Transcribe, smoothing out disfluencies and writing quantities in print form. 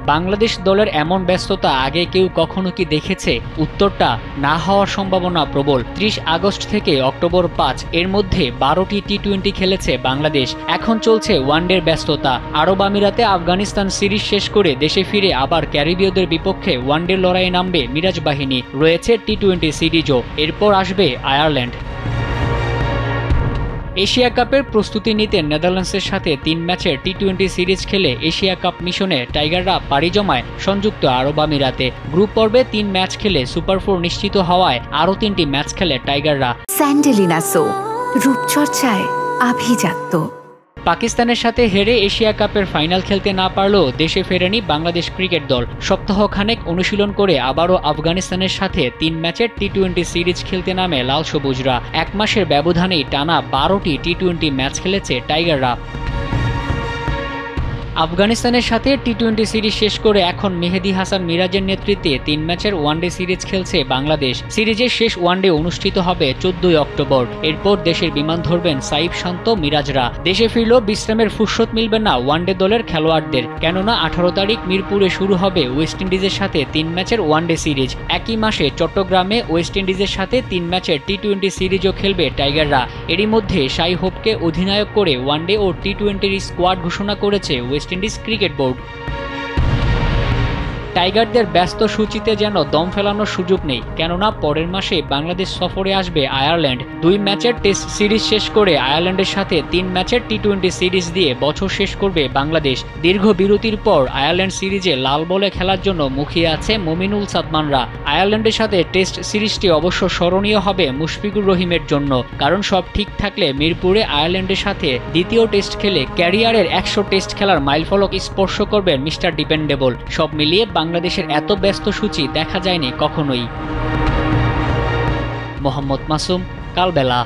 বাংলাদেশ দলের এমন ব্যস্ততা আগে কেউ কখনো কি দেখেছে? উত্তরটা না হওয়ার সম্ভাবনা প্রবল। ৩০ আগস্ট থেকে অক্টোবর ৫ এর মধ্যে ১২টি টি-20 খেলেছে বাংলাদেশ। এখন চলছে ওয়ানডের ব্যস্ততা। আরব আমিরাতে আফগানিস্তান সিরিজ শেষ করে দেশে ফিরে আবার ক্যারিবীয়দের বিপক্ষে ওয়ানডের লড়াইয়ে নামবে মিরাজ বাহিনী। রয়েছে টি-20 সিরিজও। এরপর আসবে আয়ারল্যান্ড। এশিয়া কাপের প্রস্তুতি নিতে নেদারল্যান্ডসের সাথে ৩ ম্যাচের টি-20 সিরিজ খেলে এশিয়া কাপ মিশনে টাইগাররা পাড়ি জমায় সংযুক্ত আরব আমিরাতে। গ্রুপ পর্বে ৩ ম্যাচ খেলে সুপার 4 নিশ্চিত হওয়ায় আরও ৩টি ম্যাচ খেলে টাইগাররা। স্যান্ডেলিনা সো, রূপচর্চায় আভিজাত্য। পাকিস্তানের সাথে হেরে এশিয়া কাপের ফাইনাল খেলতে না পারলেও দেশে ফেরেনি বাংলাদেশ ক্রিকেট দল। সপ্তাহখানেক অনুশীলন করে আবারও আফগানিস্তানের সাথে ৩ ম্যাচের টি-20 সিরিজ খেলতে নামে লাল সবুজরা। ১ মাসের ব্যবধানেই টানা ১২টি টি-20 ম্যাচ খেলেছে টাইগাররা। আফগানিস্তানের সাথে টি-20 সিরিজ শেষ করে এখন মেহেদী হাসান মিরাজের নেতৃত্বে ৩ ম্যাচের ওয়ানডে সিরিজ খেলছে বাংলাদেশ। সিরিজের শেষ ওয়ানডে অনুষ্ঠিত হবে ১৪ অক্টোবর। এরপর দেশের বিমান ধরবেন সাইফ, শান্ত, মিরাজরা। দেশে ফিরলেও বিশ্রামের ফুরসত মিলবে না ওয়ানডে দলের খেলোয়াড়দের, কেননা ১৮ তারিখ মিরপুরে শুরু হবে ওয়েস্ট ইন্ডিজের সাথে ৩ ম্যাচের ওয়ানডে সিরিজ। একই মাসে চট্টগ্রামে ওয়েস্ট ইন্ডিজের সাথে ৩ ম্যাচের টি-20 সিরিজও খেলবে টাইগাররা। এরই মধ্যে শাই হোপকে অধিনায়ক করে ওয়ানডে ও টি-20 স্কোয়াড ঘোষণা করেছে ওয়েস্ট ইন্ডিজ ক্রিকেট বোর্ড। টাইগারদের ব্যস্ত সূচিতে যেন দম ফেলানোর সুযোগ নেই, কেননা পরের মাসে বাংলাদেশ সফরে আসবে আয়ারল্যান্ড। ২ ম্যাচের টেস্ট সিরিজ শেষ করে আয়ারল্যান্ডের সাথে ৩ ম্যাচের টি-20 সিরিজ দিয়ে বছর শেষ করবে বাংলাদেশ। দীর্ঘ বিরতির পর আয়ারল্যান্ড সিরিজে লাল বলে খেলার জন্য মুখিয়ে আছে মমিনুল সাদমানরা। আয়ারল্যান্ডের সাথে টেস্ট সিরিজটি অবশ্য স্মরণীয় হবে মুশফিকুর রহিমের জন্য, কারণ সব ঠিক থাকলে মিরপুরে আয়ারল্যান্ডের সাথে দ্বিতীয় টেস্ট খেলে ক্যারিয়ারের ১০০ টেস্ট খেলার মাইলফলক স্পর্শ করবেন মিস্টার ডিপেন্ডেবল। সব মিলিয়ে বাংলাদেশের এত ব্যস্ত সূচি দেখা যায়নি কখনোই। মোহাম্মদ মাসুম, কালবেলা।